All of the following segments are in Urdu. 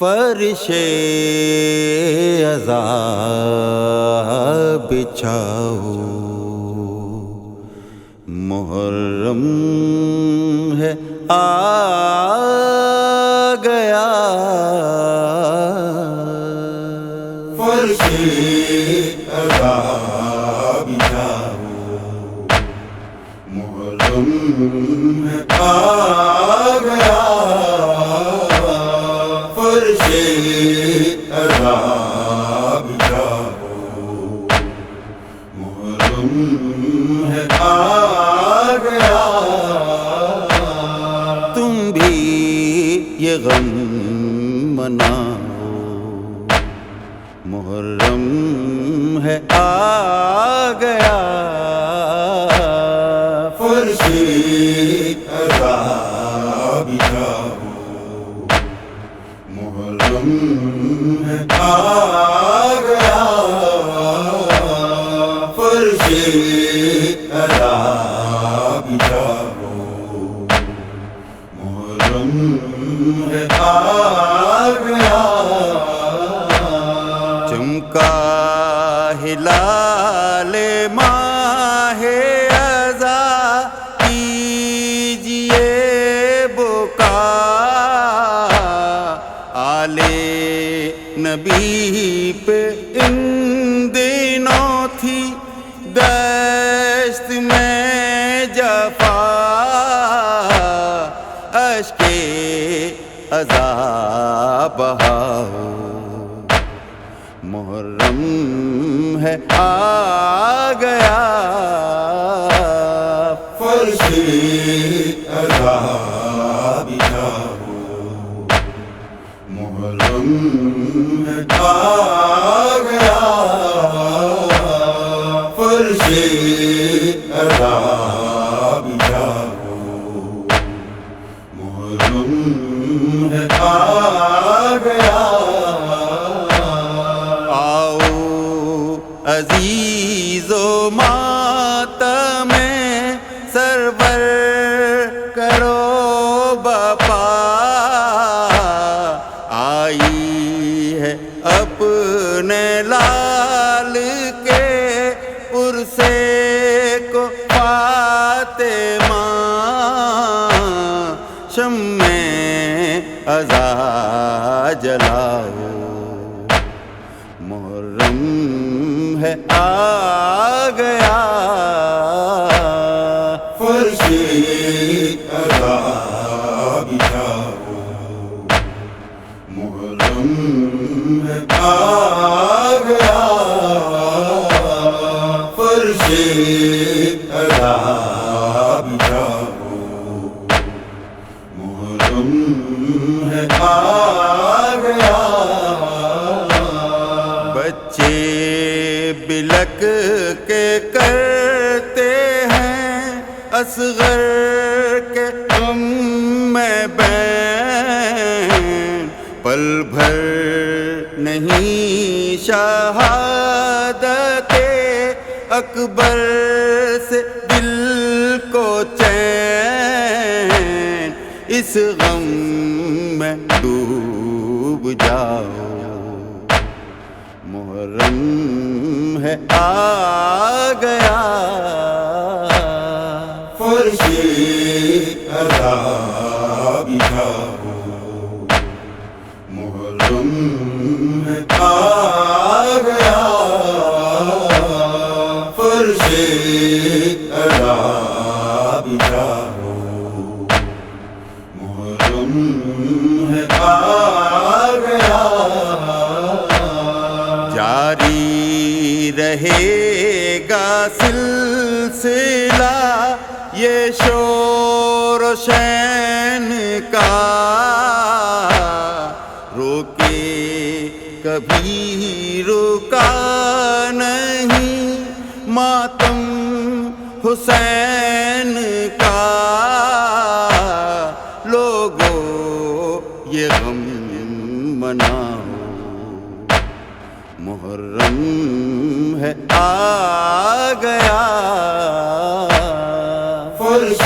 فرش عذاب بچھاؤ، محرم ہے آ گیا، فرش عذاب بچھاؤ، محرم ہے آ گیا، فرش عذاب بچھاؤ، محرم ہے آ گیا۔ تم بھی یہ غم مناؤ، محرم ہے آ گیا، فرش عذاب بچھاؤ، محرم ہے آ گیا، فرش عذاب بچھاؤ، محرم ہے آ گیا۔ چمکا ہلال ماہ عزا، کیجئے بکا، آل نبی پہ ان دنوں تھی دست میں جفا، اشک عزا بہاؤ، محرم ہے آ گیا، فرش عذاب بچھاؤ، محرم ہے آ گیا، فرش عذاب بچھاؤ، محرم ہے آ گیا۔ آؤ عزیز و ماتم سرور کرو بپا، آئی ہے اپنے لال کے پرسے کو فاطمہ، شمع عزا جلاؤ، محرم ہے آ گیا، فرش عذاب بچھاؤ، محرم ہے آ گیا، فرش عذاب بچھاؤ، محرم ہے آ گیا۔ بچے بلک کے کرتے ہیں اصغر کے غم میں بین، پل بھر نہیں شہادت اکبر سے دل کو چین، اس غم میں ڈوب جاؤ، محرم ہے آ گیا، فرش عذاب بچھاؤ، محرم ہے آ گیا، فرش عذاب بچھاؤ، محرم ہے آ گیا۔ جاری رہے گا سلسلہ یہ شور و شین کا، روکے کبھی رکا نہیں ماتم حسین کا، لوگوں یہ غم مناؤ، محرم ہے آ گیا، فرش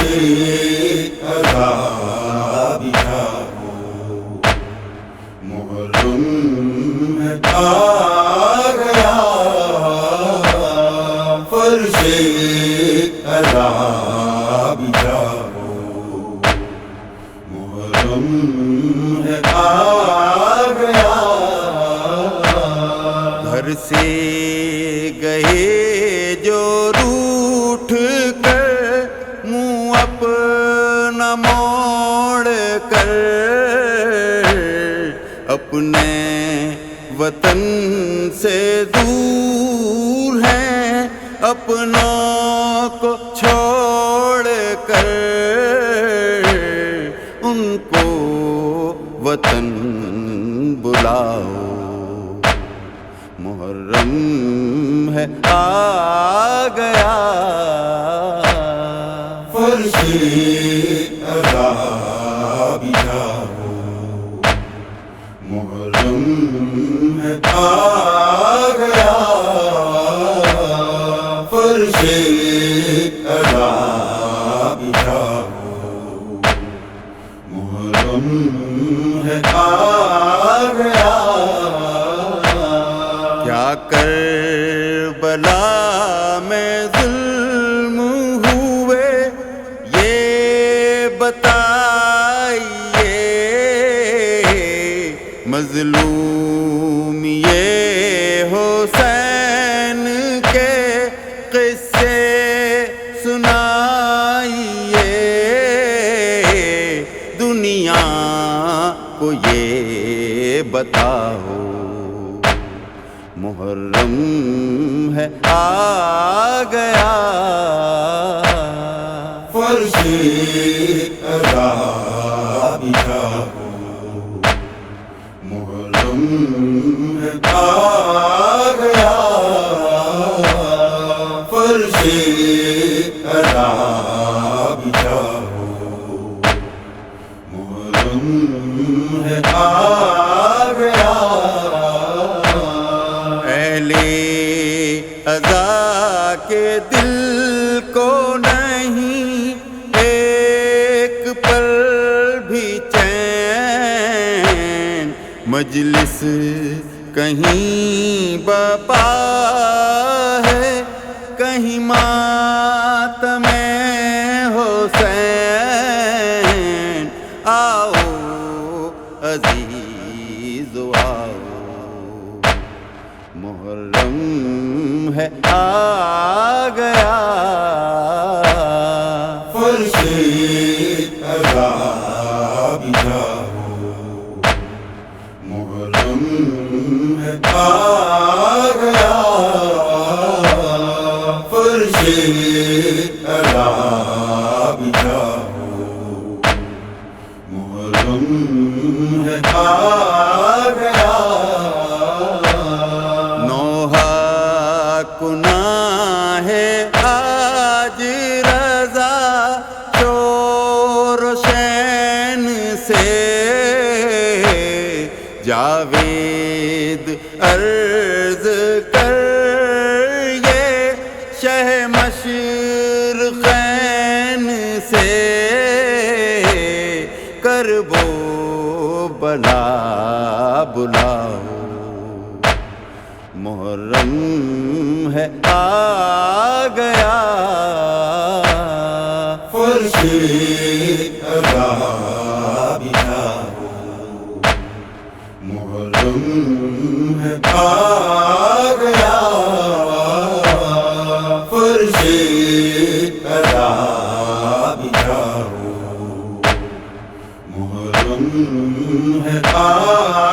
عذاب بچھاؤ، محرم ہے آ گیا فرش ادا بھی جاؤ محرم ہے آ گیا گھر سے گئے جو روٹھ کر منہ اپنا موڑ کر اپنے وطن سے دور ہیں اپنوں کو چھوڑ کر ان کو وطن بلاؤ محرم ہے آ گیا فرش ادا بھی جاؤ محرم ہے آ گیا فرش ادا بھی جاؤ محرم ہے آ گیا کیا کربلا میں ظلم ہوئے یہ بتائیے مظلوم یہ حسین کے قصے سنائیے دنیا کو یہ بتاؤ محرم ہے آ گیا فرش ادا بھی جاؤ محرم ہے آ گیا فرش ادا بھی جاؤ محرم ہے آ گیا اہل عزا کے دل کو نہیں ایک پل بھی چین مجلس کہیں بپا ہے کہیں ماتم حسین آؤ عزیز آؤ محرم ہے آ گیا فرش ادا بھی جاؤ محرم ہے آ گیا فرش ادا بھی جاؤ محرم ہے آ گیا گناہ ہے آج رضا شور و شین سے جاوید عرض کر یہ شہ مشرقین سے کربو بلا بلاؤ محرم ہے آ گیا فرش ادا بھی جاؤ محرم ہے آ گیا فرش ادا بھی جاؤ محرم ہے آ